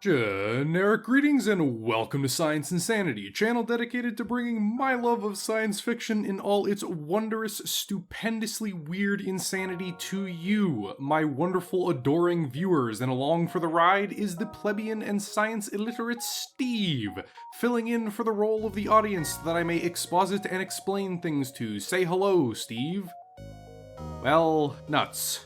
Generic greetings and welcome to Science Insanity, a channel dedicated to bringing my love of science fiction in all its wondrous, stupendously weird insanity to you, my wonderful, adoring viewers, and along for the ride is the plebeian and science illiterate Steve, filling in for the role of the audience that I may exposit and explain things to. Say hello, Steve. Well, nuts.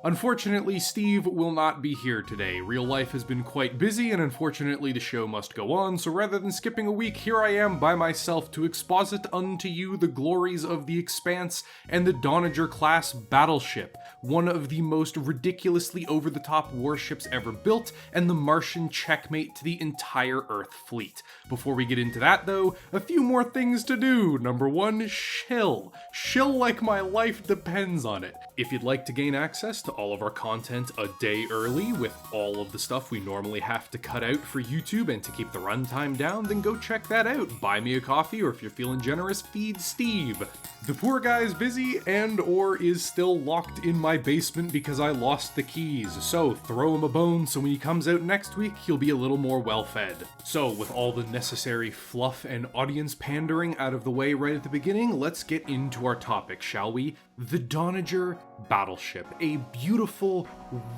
Unfortunately, Steve will not be here today. Real life has been quite busy, and unfortunately the show must go on, so rather than skipping a week, here I am by myself to exposit unto you the glories of the Expanse and the Donnager-class Battleship, one of the most ridiculously over-the-top warships ever built, and the Martian checkmate to the entire Earth fleet. Before we get into that, though, a few more things to do. Number one, shill. Shill like my life depends on it. If you'd like to gain access to all of our content a day early with all of the stuff we normally have to cut out for YouTube and to keep the runtime down, then go check that out. Buy me a coffee, or if you're feeling generous, feed Steve. The poor guy's busy and or is still locked in my basement because I lost the keys, so throw him a bone so when he comes out next week, he'll be a little more well-fed. So with all the necessary fluff and audience pandering out of the way right at the beginning, let's get into our topic, shall we? The Donnager Battleship, a beautiful,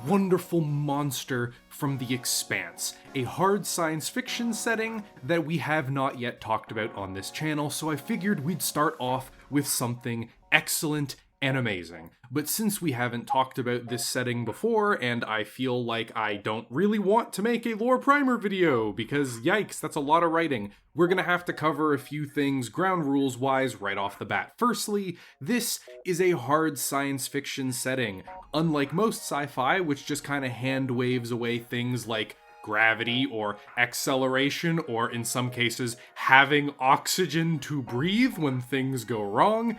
wonderful monster from the Expanse, a hard science fiction setting that we have not yet talked about on this channel, so I figured we'd start off with something excellent and amazing. But since we haven't talked about this setting before, and I feel like I don't really want to make a lore primer video, because yikes, that's a lot of writing, we're gonna have to cover a few things ground rules wise right off the bat. Firstly, this is a hard science fiction setting. Unlike most sci-fi, which just kind of hand waves away things like gravity or acceleration, or in some cases having oxygen to breathe when things go wrong,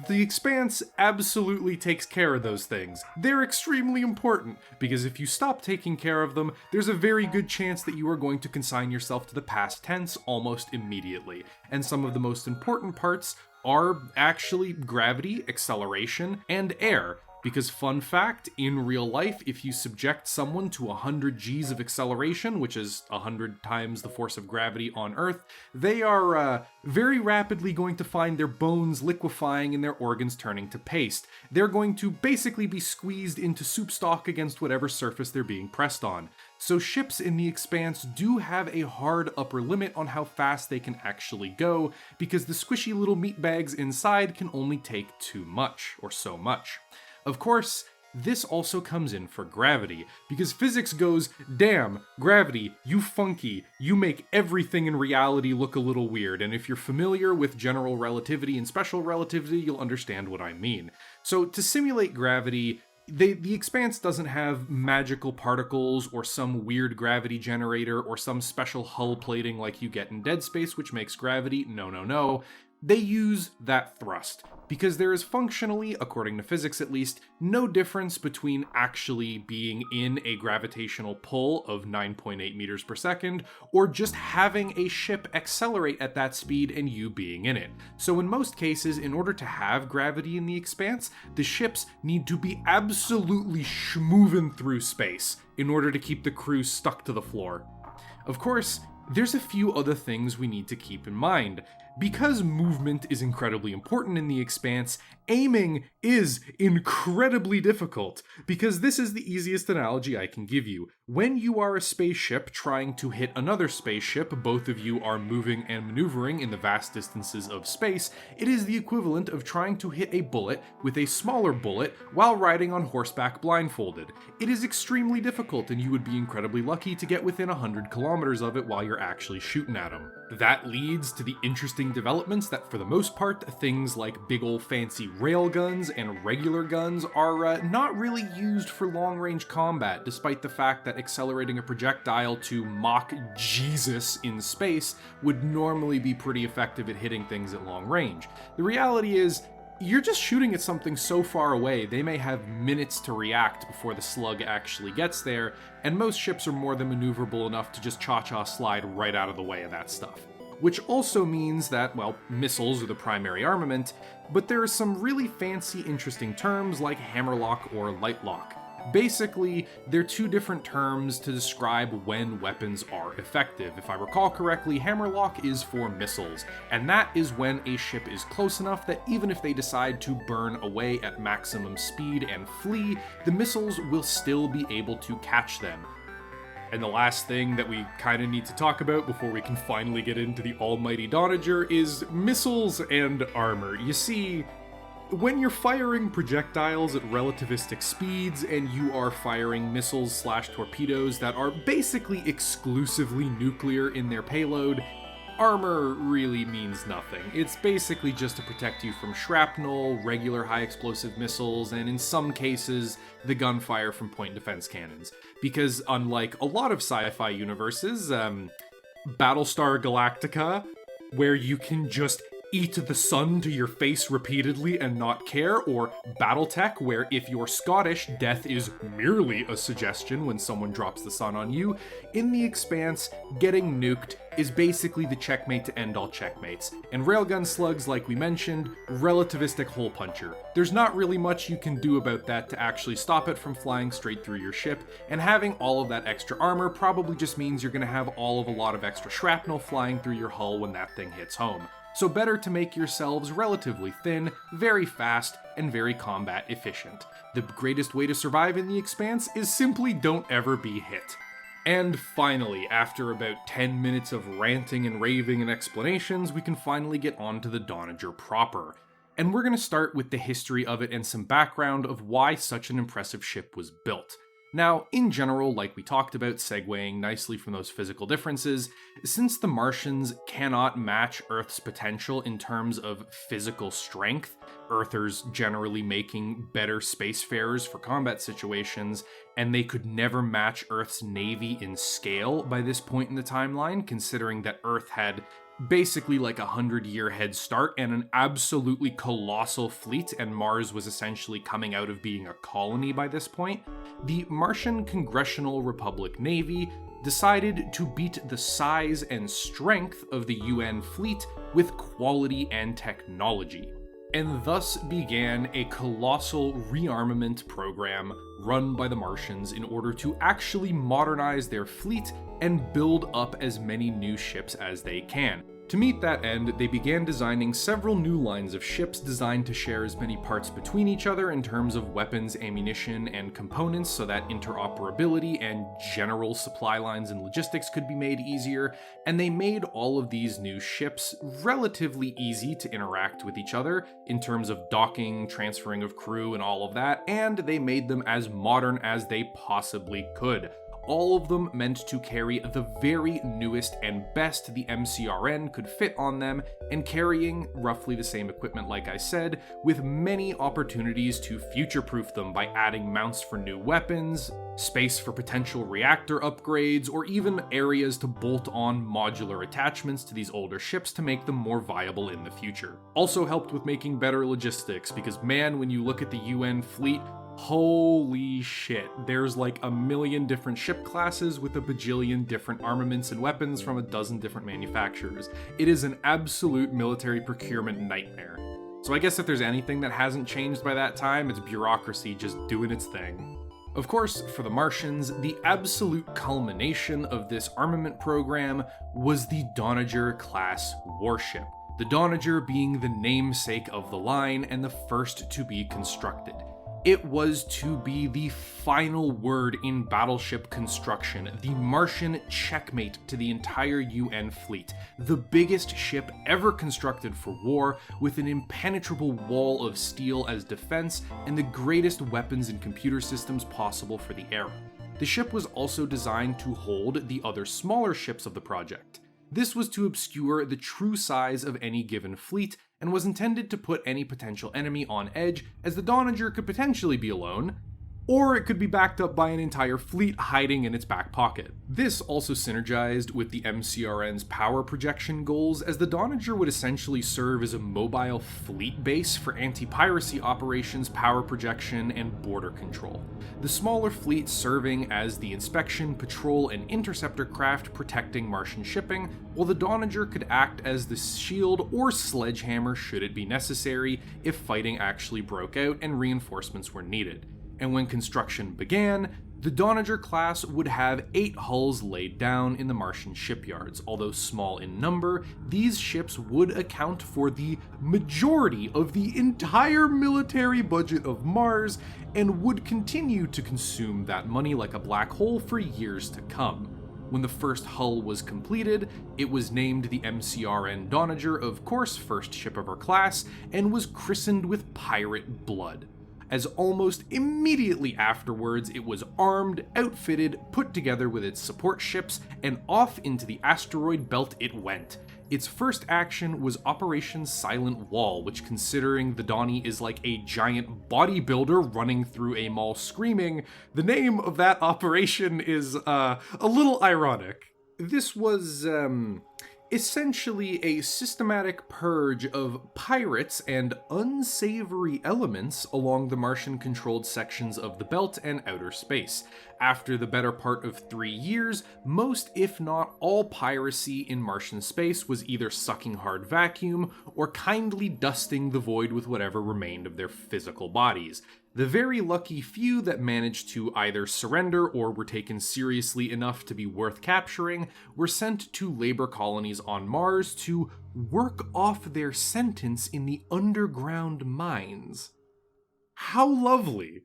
the Expanse absolutely takes care of those things. They're extremely important, because if you stop taking care of them, there's a very good chance that you are going to consign yourself to the past tense almost immediately. And some of the most important parts are actually gravity, acceleration, and air. Because fun fact, in real life, if you subject someone to 100 Gs of acceleration, which is 100 times the force of gravity on Earth, they are very rapidly going to find their bones liquefying and their organs turning to paste. They're going to basically be squeezed into soup stock against whatever surface they're being pressed on. So ships in the Expanse do have a hard upper limit on how fast they can actually go, because the squishy little meat bags inside can only take too much, or so much. Of course, this also comes in for gravity, because physics goes, damn, gravity, you funky, you make everything in reality look a little weird, and if you're familiar with general relativity and special relativity, you'll understand what I mean. So to simulate gravity, the Expanse doesn't have magical particles or some weird gravity generator or some special hull plating like you get in Dead Space, which makes gravity. No. They use that thrust, because there is functionally, according to physics at least, no difference between actually being in a gravitational pull of 9.8 meters per second, or just having a ship accelerate at that speed and you being in it. So in most cases, in order to have gravity in the Expanse, the ships need to be absolutely schmoving through space in order to keep the crew stuck to the floor. Of course, there's a few other things we need to keep in mind. Because movement is incredibly important in the Expanse, aiming is incredibly difficult, because this is the easiest analogy I can give you. When you are a spaceship trying to hit another spaceship, both of you are moving and maneuvering in the vast distances of space, it is the equivalent of trying to hit a bullet with a smaller bullet while riding on horseback blindfolded. It is extremely difficult, and you would be incredibly lucky to get within 100 kilometers of it while you're actually shooting at them. That leads to the interesting developments that, for the most part, things like big ol' fancy railguns and regular guns are not really used for long-range combat, despite the fact that accelerating a projectile to Mach Jesus in space would normally be pretty effective at hitting things at long range. The reality is, you're just shooting at something so far away, they may have minutes to react before the slug actually gets there, and most ships are more than maneuverable enough to just cha-cha slide right out of the way of that stuff. Which also means that, well, missiles are the primary armament, but there are some really fancy, interesting terms like hammerlock or lightlock. Basically, they're two different terms to describe when weapons are effective. If I recall correctly, hammerlock is for missiles, and that is when a ship is close enough that even if they decide to burn away at maximum speed and flee, the missiles will still be able to catch them. And the last thing that we kind of need to talk about before we can finally get into the almighty Donnager is missiles and armor. You see, when you're firing projectiles at relativistic speeds and you are firing missiles/torpedoes that are basically exclusively nuclear in their payload, armor really means nothing. It's basically just to protect you from shrapnel, regular high explosive missiles, and in some cases, the gunfire from point defense cannons. Because unlike a lot of sci-fi universes, Battlestar Galactica, where you can just eat the sun to your face repeatedly and not care, or Battletech, where if you're Scottish, death is merely a suggestion when someone drops the sun on you, in the Expanse, getting nuked is basically the checkmate to end all checkmates. And railgun slugs, like we mentioned, relativistic hole puncher. There's not really much you can do about that to actually stop it from flying straight through your ship, and having all of that extra armor probably just means you're gonna have all of a lot of extra shrapnel flying through your hull when that thing hits home. So better to make yourselves relatively thin, very fast, and very combat efficient. The greatest way to survive in the Expanse is simply don't ever be hit. And finally, after about 10 minutes of ranting and raving and explanations, we can finally get on to the Donnager proper. And we're going to start with the history of it and some background of why such an impressive ship was built. Now, in general, like we talked about, segueing nicely from those physical differences, since the Martians cannot match Earth's potential in terms of physical strength, Earthers generally making better spacefarers for combat situations, and they could never match Earth's navy in scale by this point in the timeline, considering that Earth had basically like 100-year head start and an absolutely colossal fleet, and Mars was essentially coming out of being a colony by this point. The Martian Congressional Republic Navy decided to beat the size and strength of the UN fleet with quality and technology, and thus began a colossal rearmament program run by the Martians in order to actually modernize their fleet and build up as many new ships as they can. To meet that end, they began designing several new lines of ships designed to share as many parts between each other in terms of weapons, ammunition, and components so that interoperability and general supply lines and logistics could be made easier, and they made all of these new ships relatively easy to interact with each other in terms of docking, transferring of crew, and all of that, and they made them as modern as they possibly could. All of them meant to carry the very newest and best the MCRN could fit on them, and carrying roughly the same equipment like I said, with many opportunities to future-proof them by adding mounts for new weapons, space for potential reactor upgrades, or even areas to bolt on modular attachments to these older ships to make them more viable in the future. Also helped with making better logistics, because man, when you look at the UN fleet, holy shit, there's like a million different ship classes with a bajillion different armaments and weapons from a dozen different manufacturers. It is an absolute military procurement nightmare. So I guess if there's anything that hasn't changed by that time, it's bureaucracy just doing its thing. Of course, for the Martians, the absolute culmination of this armament program was the Donnager-class warship. The Donnager being the namesake of the line and the first to be constructed. It was to be the final word in battleship construction, the Martian checkmate to the entire UN fleet, the biggest ship ever constructed for war, with an impenetrable wall of steel as defense, and the greatest weapons and computer systems possible for the era. The ship was also designed to hold the other smaller ships of the project. This was to obscure the true size of any given fleet, and was intended to put any potential enemy on edge, as the Donnager could potentially be alone, or it could be backed up by an entire fleet hiding in its back pocket. This also synergized with the MCRN's power projection goals, as the Donnager would essentially serve as a mobile fleet base for anti-piracy operations, power projection, and border control. The smaller fleet serving as the inspection, patrol, and interceptor craft protecting Martian shipping, while the Donnager could act as the shield or sledgehammer should it be necessary if fighting actually broke out and reinforcements were needed. and when construction began, the Donnager class would have 8 hulls laid down in the Martian shipyards. Although small in number, these ships would account for the majority of the entire military budget of Mars and would continue to consume that money like a black hole for years to come. When the first hull was completed, it was named the MCRN Donnager, of course, first ship of her class, and was christened with pirate blood. As almost immediately afterwards, it was armed, outfitted, put together with its support ships, and off into the asteroid belt it went. Its first action was Operation Silent Wall, which, considering the Donnie is like a giant bodybuilder running through a mall screaming, the name of that operation is a little ironic. This was essentially a systematic purge of pirates and unsavory elements along the Martian-controlled sections of the belt and outer space. After the better part of 3 years, most if not all piracy in Martian space was either sucking hard vacuum or kindly dusting the void with whatever remained of their physical bodies. The very lucky few that managed to either surrender or were taken seriously enough to be worth capturing were sent to labor colonies on Mars to work off their sentence in the underground mines. How lovely!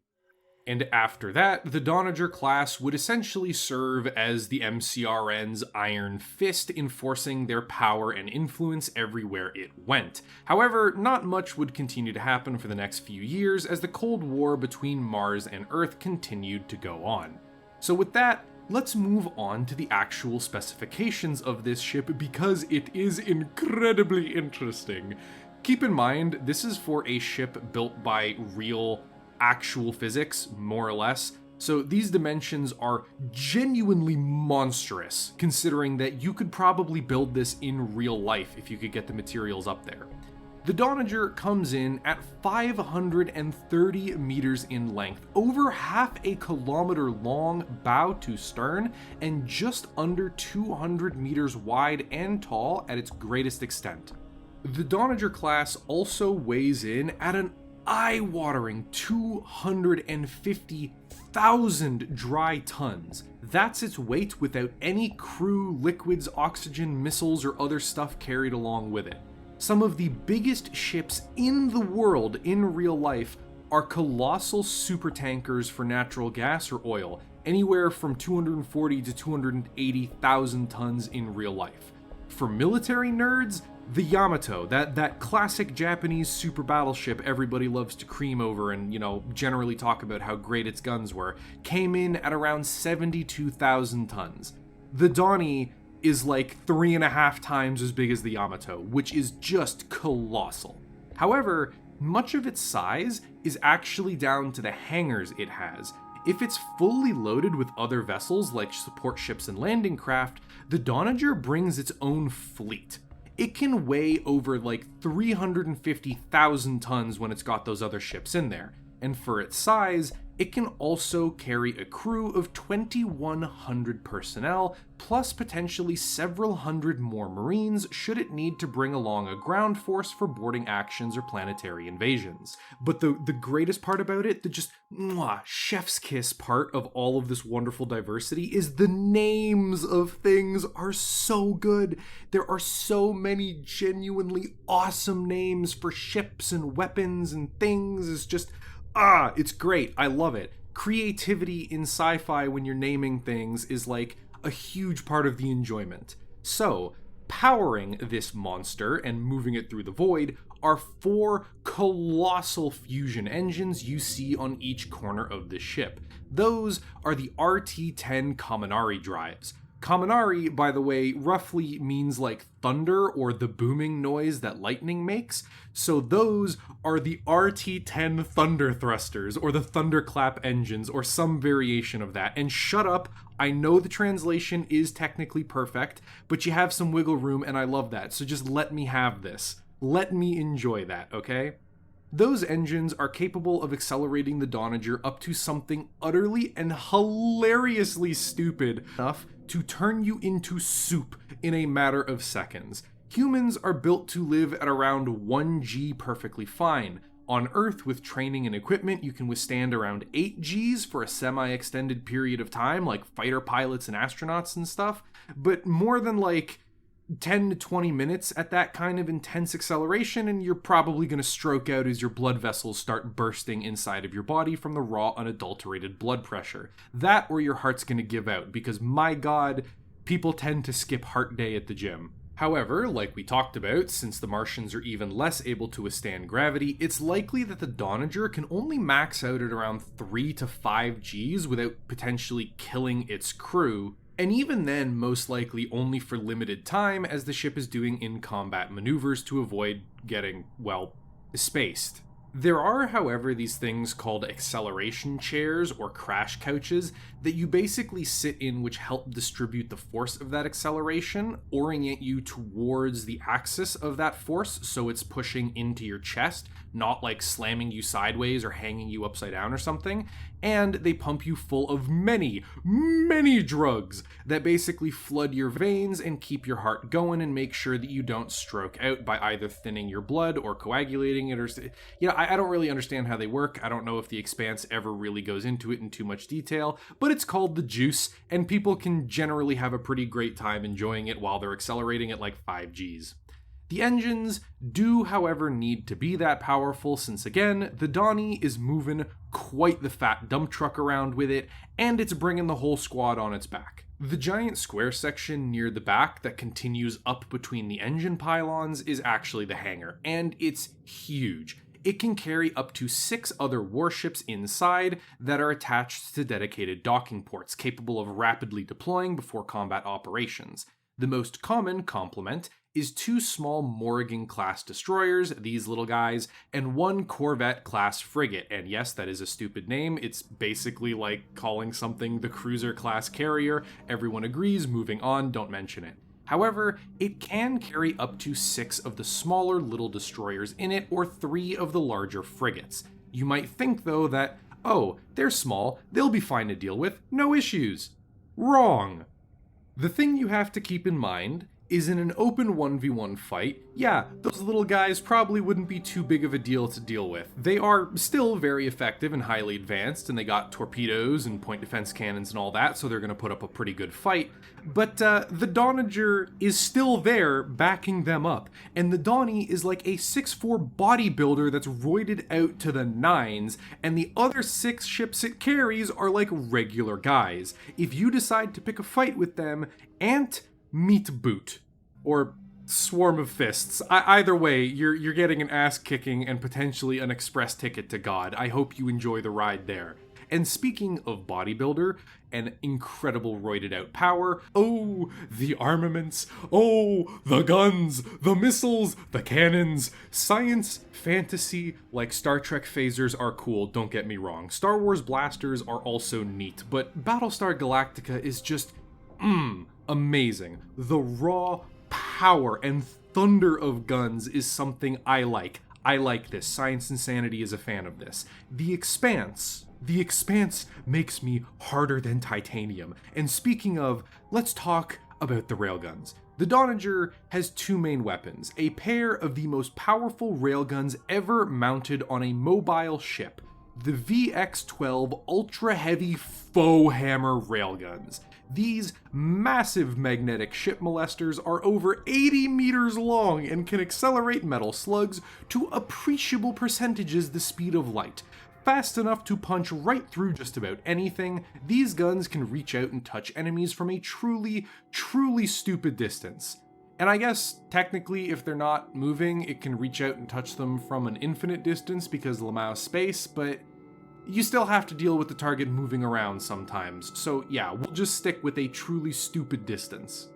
And after that, the Donnager class would essentially serve as the MCRN's iron fist, enforcing their power and influence everywhere it went. However, not much would continue to happen for the next few years as the Cold War between Mars and Earth continued to go on. So with that, let's move on to the actual specifications of this ship because it is incredibly interesting. Keep in mind, this is for a ship built by real actual physics, more or less, so these dimensions are genuinely monstrous, considering that you could probably build this in real life if you could get the materials up there. The Donnager comes in at 530 meters in length, over half a kilometer long bow to stern, and just under 200 meters wide and tall at its greatest extent. The Donnager class also weighs in at an eye-watering 250,000 dry tons. That's its weight without any crew, liquids, oxygen, missiles, or other stuff carried along with it. Some of the biggest ships in the world in real life are colossal supertankers for natural gas or oil, anywhere from 240 to 280,000 tons in real life. For military nerds, the Yamato, that classic Japanese super battleship everybody loves to cream over and, generally talk about how great its guns were, came in at around 72,000 tons. The Donnie is like 3.5 times as big as the Yamato, which is just colossal. However, much of its size is actually down to the hangars it has. If it's fully loaded with other vessels like support ships and landing craft, the Donnager brings its own fleet. It can weigh over like 350,000 tons when it's got those other ships in there, and for its size, it can also carry a crew of 2,100 personnel, plus potentially several hundred more Marines should it need to bring along a ground force for boarding actions or planetary invasions. But the greatest part about it, the just chef's kiss part of all of this wonderful diversity, is the names of things are so good. There are so many genuinely awesome names for ships and weapons and things. It's just it's great. I love it. Creativity in sci-fi when you're naming things is like a huge part of the enjoyment. So, powering this monster and moving it through the void are 4 colossal fusion engines you see on each corner of the ship. Those are the RT-10 Kaminari drives. Kaminari, by the way, roughly means like thunder or the booming noise that lightning makes. So those are the RT-10 thunder thrusters or the thunderclap engines or some variation of that. And shut up, I know the translation is technically perfect, but you have some wiggle room and I love that. So just let me have this. Let me enjoy that, okay? Those engines are capable of accelerating the Donnager up to something utterly and hilariously stupid enough to turn you into soup in a matter of seconds. Humans are built to live at around 1G perfectly fine. On Earth, with training and equipment, you can withstand around 8 Gs for a semi-extended period of time, like fighter pilots and astronauts and stuff, but more than like 10 to 20 minutes at that kind of intense acceleration, and you're probably going to stroke out as your blood vessels start bursting inside of your body from the raw, unadulterated blood pressure. That or your heart's going to give out, because my god, people tend to skip heart day at the gym. However, like we talked about, since the Martians are even less able to withstand gravity, it's likely that the Donnager can only max out at around 3 to 5 Gs without potentially killing its crew, and even then most likely only for limited time as the ship is doing in-combat maneuvers to avoid getting, well, spaced. There are, however, these things called acceleration chairs or crash couches that you basically sit in, which help distribute the force of that acceleration, orient you towards the axis of that force so it's pushing into your chest, not like slamming you sideways or hanging you upside down or something. And they pump you full of many drugs that basically flood your veins and keep your heart going and make sure that you don't stroke out by either thinning your blood or coagulating it, or I don't really understand how they work. I don't know if the Expanse ever really goes into it in too much detail, but it's called the juice, and people can generally have a pretty great time enjoying it while they're accelerating at like 5 Gs. The engines do, however, need to be that powerful, since again, the Donnie is moving quite the fat dump truck around with it, and it's bringing the whole squad on its back. The giant square section near the back that continues up between the engine pylons is actually the hangar, and it's huge. It can carry up to 6 other warships inside that are attached to dedicated docking ports, capable of rapidly deploying before combat operations. The most common complement is 2 small Morrigan-class destroyers, these little guys, and 1 Corvette-class frigate. And yes, that is a stupid name. It's basically like calling something the cruiser-class carrier. Everyone agrees, moving on, don't mention it. However, it can carry up to 6 of the smaller little destroyers in it, or 3 of the larger frigates. You might think, though, that, oh, they're small, they'll be fine to deal with, no issues. Wrong. The thing you have to keep in mind is in an open 1v1 fight, yeah, those little guys probably wouldn't be too big of a deal to deal with. They are still very effective and highly advanced, and they got torpedoes and point defense cannons and all that, so they're going to put up a pretty good fight. But the Donnager is still there backing them up, and the Donnie is like a 6'4" bodybuilder that's roided out to the nines, and the other 6 ships it carries are like regular guys. If you decide to pick a fight with them, meat boot, or swarm of fists. Either way, you're getting an ass kicking and potentially an express ticket to God. I hope you enjoy the ride there. And speaking of bodybuilder and incredible roided out power, oh, the armaments, oh, the guns, the missiles, the cannons. Science, fantasy, like Star Trek phasers are cool, don't get me wrong. Star Wars blasters are also neat, but Battlestar Galactica is just, amazing. The raw power and thunder of guns is something I like. I like this. Science Insanity is a fan of this. The Expanse makes me harder than titanium. And speaking of, let's talk about the railguns. The Donnager has 2 main weapons, a pair of the most powerful railguns ever mounted on a mobile ship, the VX-12 Ultra Heavy Faux Hammer railguns. These massive magnetic ship molesters are over 80 meters long and can accelerate metal slugs to appreciable percentages the speed of light. Fast enough to punch right through just about anything, these guns can reach out and touch enemies from a truly stupid distance. And I guess, technically, if they're not moving, it can reach out and touch them from an infinite distance because Lamau space, but you still have to deal with the target moving around sometimes, so yeah, we'll just stick with a truly stupid distance.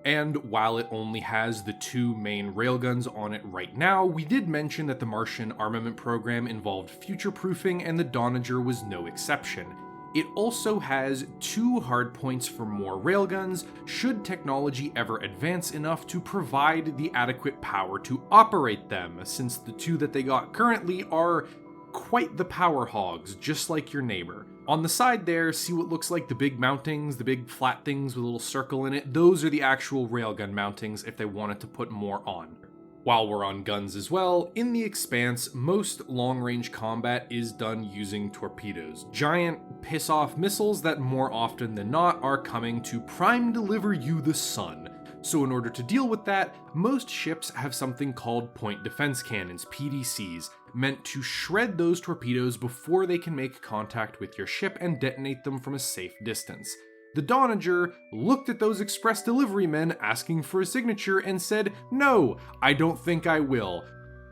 And while it only has the 2 main railguns on it right now, we did mention that the Martian armament program involved future-proofing, and the Donnager was no exception. It also has 2 hardpoints for more railguns, should technology ever advance enough to provide the adequate power to operate them, since the 2 that they got currently are quite the power hogs, just like your neighbor. On the side there, see what looks like the big mountings, the big flat things with a little circle in it? Those are the actual railgun mountings if they wanted to put more on. While we're on guns as well, in the Expanse, most long-range combat is done using torpedoes. Giant, piss-off missiles that more often than not are coming to prime deliver you the sun. So in order to deal with that, most ships have something called point defense cannons, PDCs, meant to shred those torpedoes before they can make contact with your ship and detonate them from a safe distance. The Donnager looked at those express delivery men asking for a signature and said, "No, I don't think I will."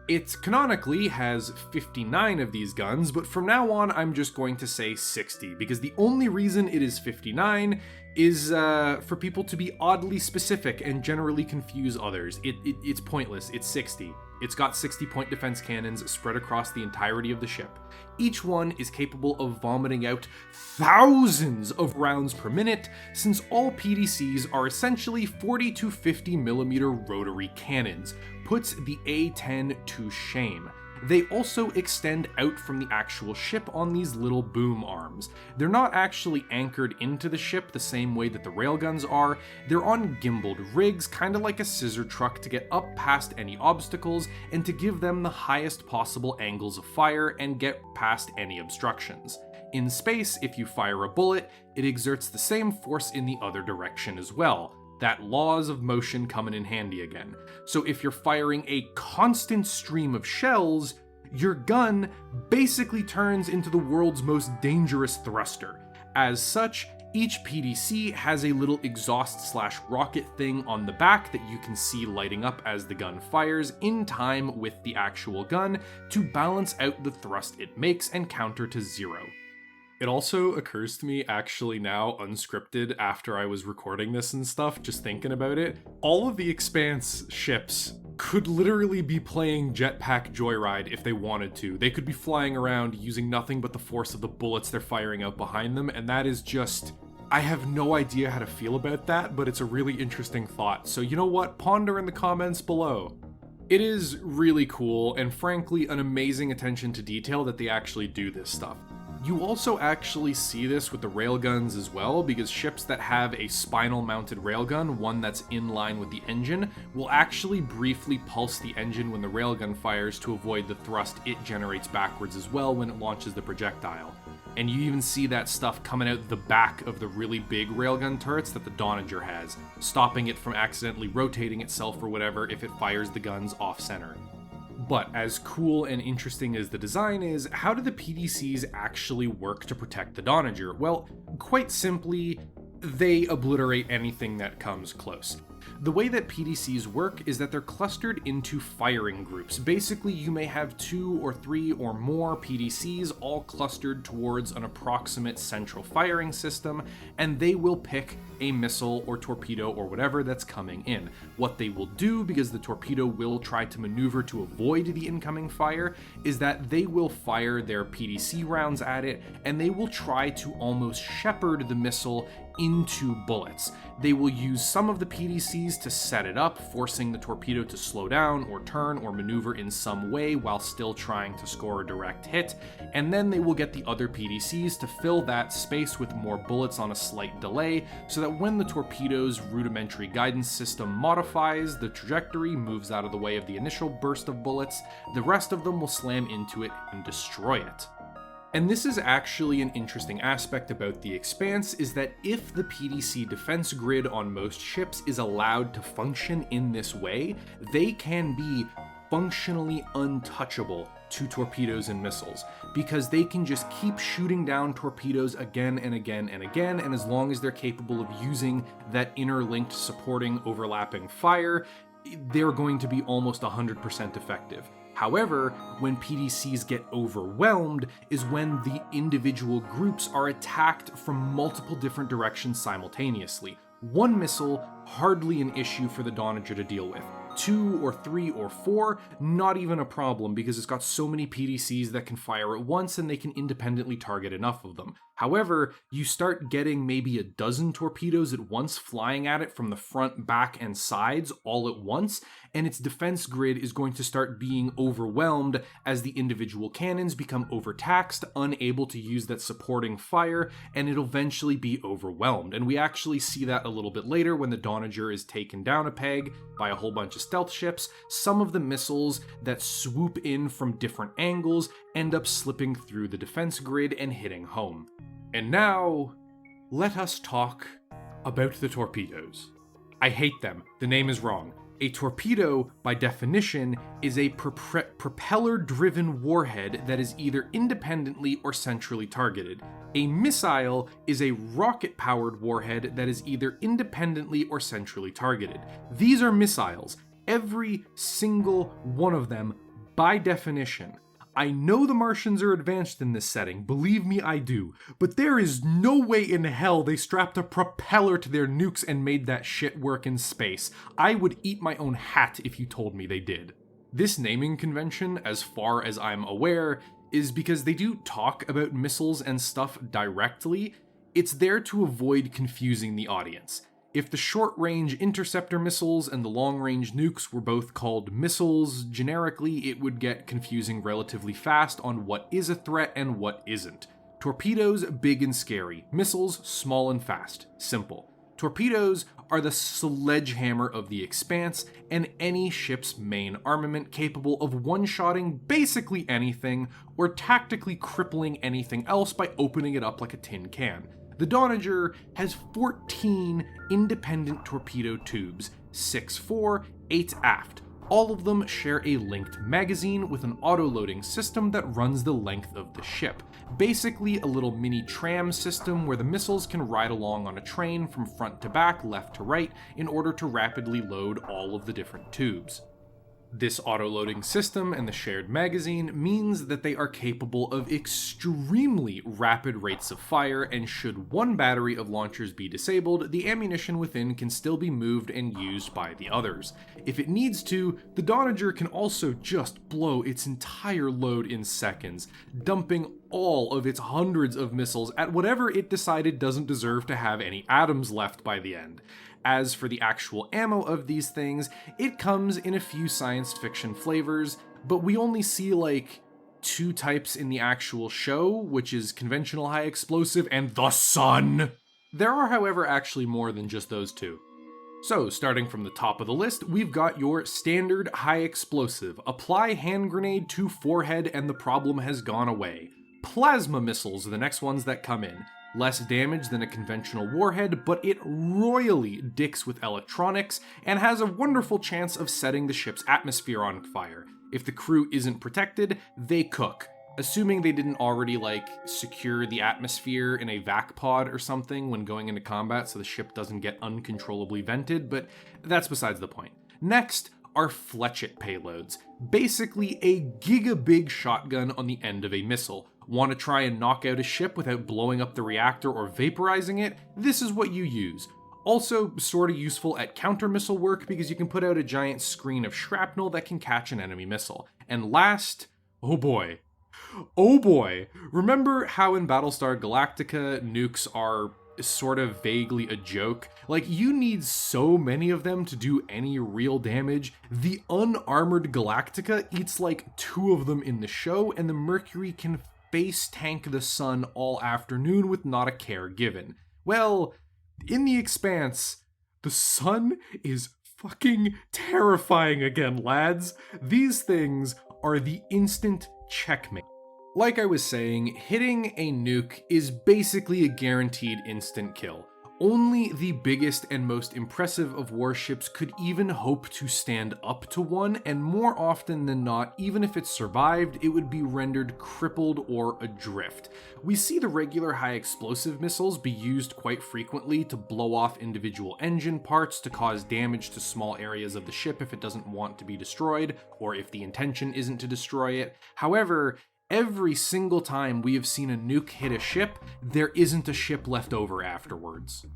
It canonically has 59 of these guns, but from now on I'm just going to say 60, because the only reason it is 59 is for people to be oddly specific and generally confuse others. It's pointless, it's 60. It's got 60 point defense cannons spread across the entirety of the ship. Each one is capable of vomiting out thousands of rounds per minute, since all PDCs are essentially 40 to 50 millimeter rotary cannons. Puts the A-10 to shame. They also extend out from the actual ship on these little boom arms. They're not actually anchored into the ship the same way that the railguns are. They're on gimbaled rigs, kind of like a scissor truck, to get up past any obstacles and to give them the highest possible angles of fire and get past any obstructions. In space, if you fire a bullet, it exerts the same force in the other direction as well. That laws of motion coming in handy again. So if you're firing a constant stream of shells, your gun basically turns into the world's most dangerous thruster. As such, each PDC has a little exhaust/rocket thing on the back that you can see lighting up as the gun fires in time with the actual gun to balance out the thrust it makes and counter to zero. It also occurs to me actually now, unscripted, after I was recording this and stuff, just thinking about it, all of the Expanse ships could literally be playing Jetpack Joyride if they wanted to. They could be flying around using nothing but the force of the bullets they're firing out behind them, and that is just... I have no idea how to feel about that, but it's a really interesting thought. So you know what? Ponder in the comments below. It is really cool, and frankly, an amazing attention to detail that they actually do this stuff. You also actually see this with the railguns as well, because ships that have a spinal mounted railgun, one that's in line with the engine, will actually briefly pulse the engine when the railgun fires to avoid the thrust it generates backwards as well when it launches the projectile. And you even see that stuff coming out the back of the really big railgun turrets that the Donnager has, stopping it from accidentally rotating itself or whatever if it fires the guns off-center. But as cool and interesting as the design is, how do the PDCs actually work to protect the Donnager? Well, quite simply, they obliterate anything that comes close. The way that PDCs work is that they're clustered into firing groups. Basically, you may have 2 or 3 or more PDCs all clustered towards an approximate central firing system, and they will pick a missile or torpedo or whatever that's coming in. What they will do, because the torpedo will try to maneuver to avoid the incoming fire, is that they will fire their PDC rounds at it, and they will try to almost shepherd the missile into bullets. They will use some of the PDCs to set it up, forcing the torpedo to slow down or turn or maneuver in some way while still trying to score a direct hit, and then they will get the other PDCs to fill that space with more bullets on a slight delay, so that when the torpedo's rudimentary guidance system modifies, the trajectory moves out of the way of the initial burst of bullets, the rest of them will slam into it and destroy it. And this is actually an interesting aspect about the Expanse, is that if the PDC defense grid on most ships is allowed to function in this way, they can be functionally untouchable to torpedoes and missiles, because they can just keep shooting down torpedoes again and again and again, and as long as they're capable of using that interlinked supporting overlapping fire, they're going to be almost 100% effective. However, when PDCs get overwhelmed is when the individual groups are attacked from multiple different directions simultaneously. One missile, hardly an issue for the Donnager to deal with. 2 or 3 or 4, not even a problem, because it's got so many PDCs that can fire at once and they can independently target enough of them. However, you start getting maybe a dozen torpedoes at once flying at it from the front, back, and sides all at once, and its defense grid is going to start being overwhelmed as the individual cannons become overtaxed, unable to use that supporting fire, and it'll eventually be overwhelmed. And we actually see that a little bit later when the Donnager is taken down a peg by a whole bunch of stealth ships. Some of the missiles that swoop in from different angles end up slipping through the defense grid and hitting home. And now, let us talk about the torpedoes. I hate them. The name is wrong. A torpedo, by definition, is a propeller-driven warhead that is either independently or centrally targeted. A missile is a rocket-powered warhead that is either independently or centrally targeted. These are missiles. Every single one of them, by definition. I know the Martians are advanced in this setting, believe me I do, but there is no way in hell they strapped a propeller to their nukes and made that shit work in space. I would eat my own hat if you told me they did. This naming convention, as far as I'm aware, is because they do talk about missiles and stuff directly. It's there to avoid confusing the audience. If the short-range interceptor missiles and the long-range nukes were both called missiles, generically it would get confusing relatively fast on what is a threat and what isn't. Torpedoes, big and scary. Missiles, small and fast. Simple. Torpedoes are the sledgehammer of the Expanse and any ship's main armament, capable of one-shotting basically anything or tactically crippling anything else by opening it up like a tin can. The Donnager has 14 independent torpedo tubes, 6 fore, 8 aft. All of them share a linked magazine with an auto-loading system that runs the length of the ship. Basically a little mini tram system where the missiles can ride along on a train from front to back, left to right, in order to rapidly load all of the different tubes. This auto-loading system and the shared magazine means that they are capable of extremely rapid rates of fire, and should one battery of launchers be disabled, the ammunition within can still be moved and used by the others. If it needs to, the Donnager can also just blow its entire load in seconds, dumping all of its hundreds of missiles at whatever it decided doesn't deserve to have any atoms left by the end. As for the actual ammo of these things, it comes in a few science fiction flavors, but we only see like 2 types in the actual show, which is conventional high explosive and the sun. There are, however, actually more than just those 2. So, starting from the top of the list, we've got your standard high explosive. Apply hand grenade to forehead and the problem has gone away. Plasma missiles are the next ones that come in. Less damage than a conventional warhead, but it royally dicks with electronics and has a wonderful chance of setting the ship's atmosphere on fire. If the crew isn't protected, they cook. Assuming they didn't already, secure the atmosphere in a vac pod or something when going into combat so the ship doesn't get uncontrollably vented, but that's besides the point. Next are fletchet payloads. Basically a gigabig shotgun on the end of a missile. Want to try and knock out a ship without blowing up the reactor or vaporizing it? This is what you use. Also, sorta useful at counter-missile work because you can put out a giant screen of shrapnel that can catch an enemy missile. And last, oh boy, remember how in Battlestar Galactica nukes are sort of vaguely a joke? Like, you need so many of them to do any real damage. The unarmored Galactica eats like 2 of them in the show, and the Mercury can face tank the sun all afternoon with not a care given. Well, in the Expanse, the sun is fucking terrifying again, lads. These things are the instant checkmate. Like I was saying, hitting a nuke is basically a guaranteed instant kill. Only the biggest and most impressive of warships could even hope to stand up to one, and more often than not, even if it survived, it would be rendered crippled or adrift. We see the regular high explosive missiles be used quite frequently to blow off individual engine parts to cause damage to small areas of the ship if it doesn't want to be destroyed, or if the intention isn't to destroy it. However, every single time we have seen a nuke hit a ship, there isn't a ship left over afterwards.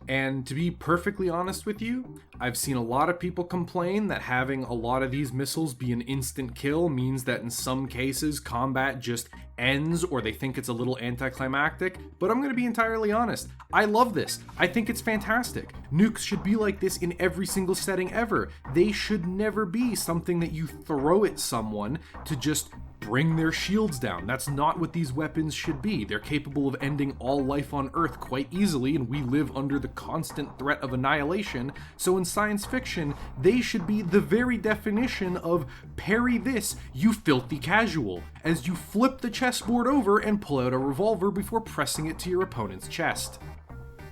And to be perfectly honest with you, I've seen a lot of people complain that having a lot of these missiles be an instant kill means that in some cases combat just ends or they think it's a little anticlimactic, but I'm going to be entirely honest. I love this. I think it's fantastic. Nukes should be like this in every single setting ever. They should never be something that you throw at someone to just bring their shields down. That's not what these weapons should be. They're capable of ending all life on Earth quite easily, and we live under the constant threat of annihilation. So in science fiction, they should be the very definition of parry this, you filthy casual, as you flip the chessboard over and pull out a revolver before pressing it to your opponent's chest.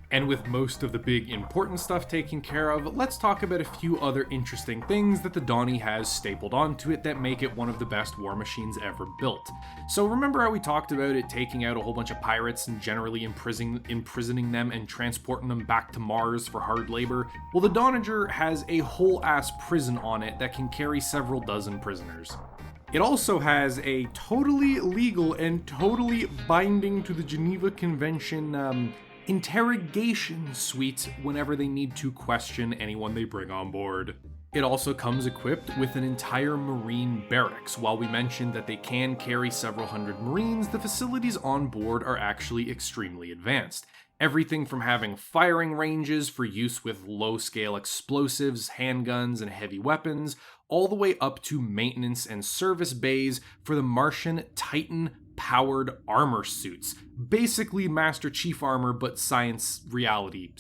And with most of the big important stuff taken care of, let's talk about a few other interesting things that the Donnie has stapled onto it that make it one of the best war machines ever built. So remember how we talked about it taking out a whole bunch of pirates and generally imprisoning them and transporting them back to Mars for hard labor? Well, the Donnager has a whole ass prison on it that can carry several dozen prisoners. It also has a totally legal and totally binding to the Geneva Convention interrogation suite whenever they need to question anyone they bring on board. It also comes equipped with an entire Marine barracks. While we mentioned that they can carry several hundred Marines, the facilities on board are actually extremely advanced. Everything from having firing ranges for use with low-scale explosives, handguns, and heavy weapons, all the way up to maintenance and service bays for the Martian Titan powered armor suits. Basically Master Chief armor, but science reality,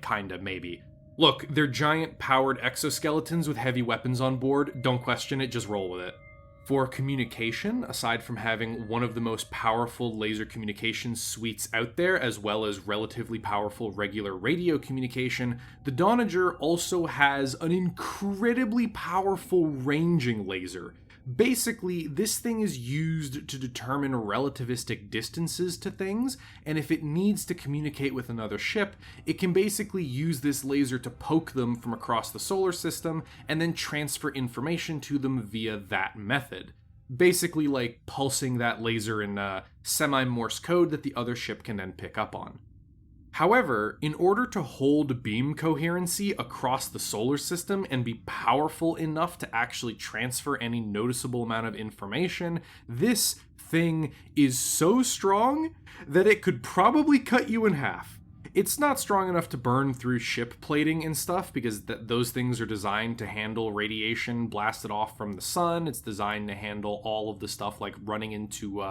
kinda maybe. Look, they're giant powered exoskeletons with heavy weapons on board. Don't question it, just roll with it. For communication, aside from having one of the most powerful laser communication suites out there, as well as relatively powerful regular radio communication, the Donnager also has an incredibly powerful ranging laser. Basically, this thing is used to determine relativistic distances to things, and if it needs to communicate with another ship, it can basically use this laser to poke them from across the solar system and then transfer information to them via that method. Basically like pulsing that laser in semi-Morse code that the other ship can then pick up on. However, in order to hold beam coherency across the solar system and be powerful enough to actually transfer any noticeable amount of information, this thing is so strong that it could probably cut you in half. It's not strong enough to burn through ship plating and stuff because those things are designed to handle radiation blasted off from the sun. It's designed to handle all of the stuff like running into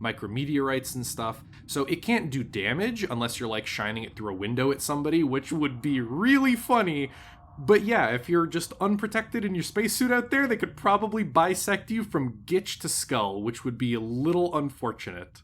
micrometeorites and stuff. So it can't do damage unless you're like shining it through a window at somebody, which would be really funny. But yeah, if you're just unprotected in your spacesuit out there, they could probably bisect you from gitch to skull, which would be a little unfortunate.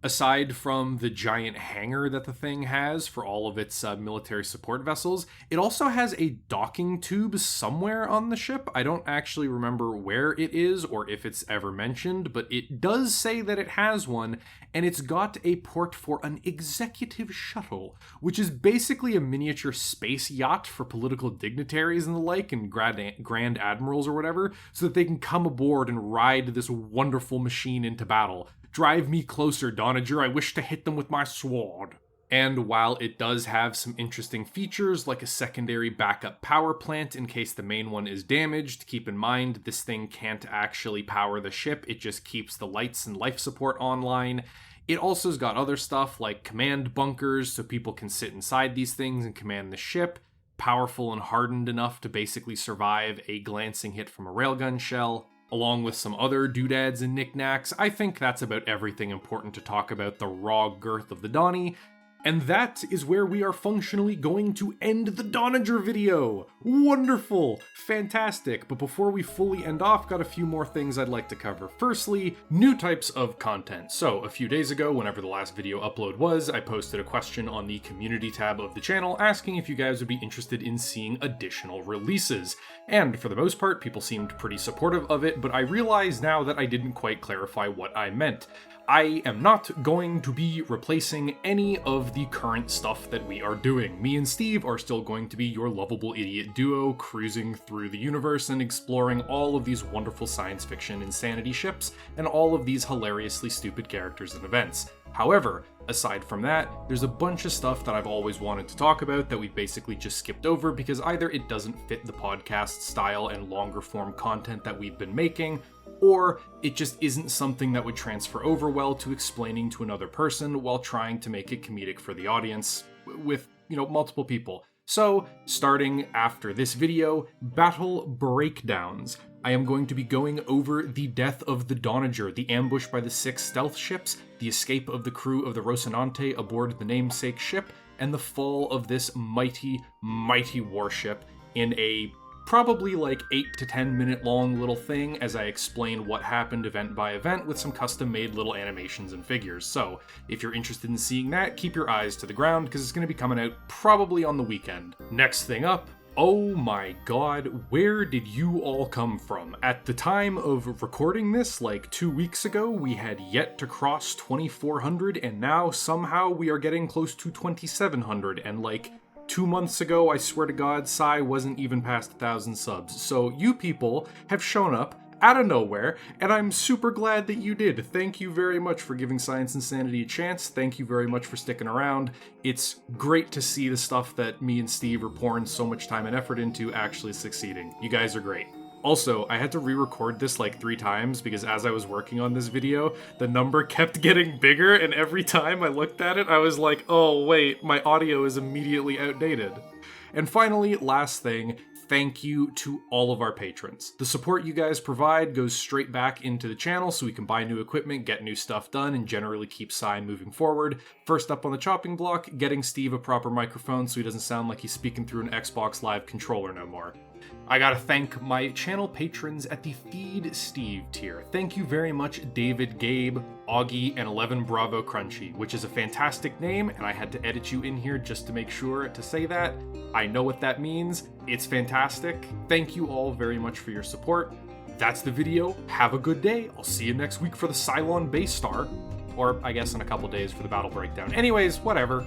Aside from the giant hangar that the thing has for all of its military support vessels, it also has a docking tube somewhere on the ship. I don't actually remember where it is or if it's ever mentioned, but it does say that it has one, and it's got a port for an executive shuttle, which is basically a miniature space yacht for political dignitaries and the like, and grand admirals or whatever, so that they can come aboard and ride this wonderful machine into battle. Drive me closer, Donnager, I wish to hit them with my sword. And while it does have some interesting features, like a secondary backup power plant in case the main one is damaged, keep in mind this thing can't actually power the ship, it just keeps the lights and life support online. It also's got other stuff like command bunkers so people can sit inside these things and command the ship, powerful and hardened enough to basically survive a glancing hit from a railgun shell. Along with some other doodads and knickknacks, I think that's about everything important to talk about the raw girth of the Donnie. And that is where we are functionally going to end the Donnager video. Wonderful, fantastic, but before we fully end off, got a few more things I'd like to cover. Firstly, new types of content. So a few days ago, whenever the last video upload was, I posted a question on the community tab of the channel asking if you guys would be interested in seeing additional releases. And for the most part, people seemed pretty supportive of it, but I realize now that I didn't quite clarify what I meant. I am not going to be replacing any of of the current stuff that we are doing. Me and Steve are still going to be your lovable idiot duo, cruising through the universe and exploring all of these wonderful science fiction insanity ships and all of these hilariously stupid characters and events. However, aside from that, there's a bunch of stuff that I've always wanted to talk about that we've basically just skipped over because either it doesn't fit the podcast style and longer form content that we've been making, or it just isn't something that would transfer over well to explaining to another person while trying to make it comedic for the audience with, multiple people. So, starting after this video, Battle Breakdowns. I am going to be going over the death of the Donnager, the ambush by the 6 stealth ships, the escape of the crew of the Rocinante aboard the namesake ship, and the fall of this mighty, mighty warship in a probably like 8 to 10 minute long little thing as I explain what happened event by event with some custom made little animations and figures. So if you're interested in seeing that, keep your eyes to the ground because it's going to be coming out probably on the weekend. Next thing up, oh my god, where did you all come from? At the time of recording this, like 2 weeks ago, we had yet to cross 2,400 and now somehow we are getting close to 2,700 and like 2 months ago, I swear to God, Psy wasn't even past 1,000 subs. So you people have shown up out of nowhere, and I'm super glad that you did. Thank you very much for giving Science Insanity a chance. Thank you very much for sticking around. It's great to see the stuff that me and Steve are pouring so much time and effort into actually succeeding. You guys are great. Also, I had to re-record this like 3 times because as I was working on this video, the number kept getting bigger, and every time I looked at it, I was like, oh wait, my audio is immediately outdated. And finally, last thing, thank you to all of our patrons. The support you guys provide goes straight back into the channel so we can buy new equipment, get new stuff done, and generally keep Psy moving forward. First up on the chopping block, getting Steve a proper microphone so he doesn't sound like he's speaking through an Xbox Live controller no more. I gotta thank my channel patrons at the Feed Steve tier. Thank you very much, David, Gabe, Augie, and 11 Bravo Crunchy, which is a fantastic name, and I had to edit you in here just to make sure to say that. I know what that means. It's fantastic. Thank you all very much for your support. That's the video. Have a good day. I'll see you next week for the Cylon Base Star. Or I guess in a couple days for the Battle Breakdown. Anyways, whatever.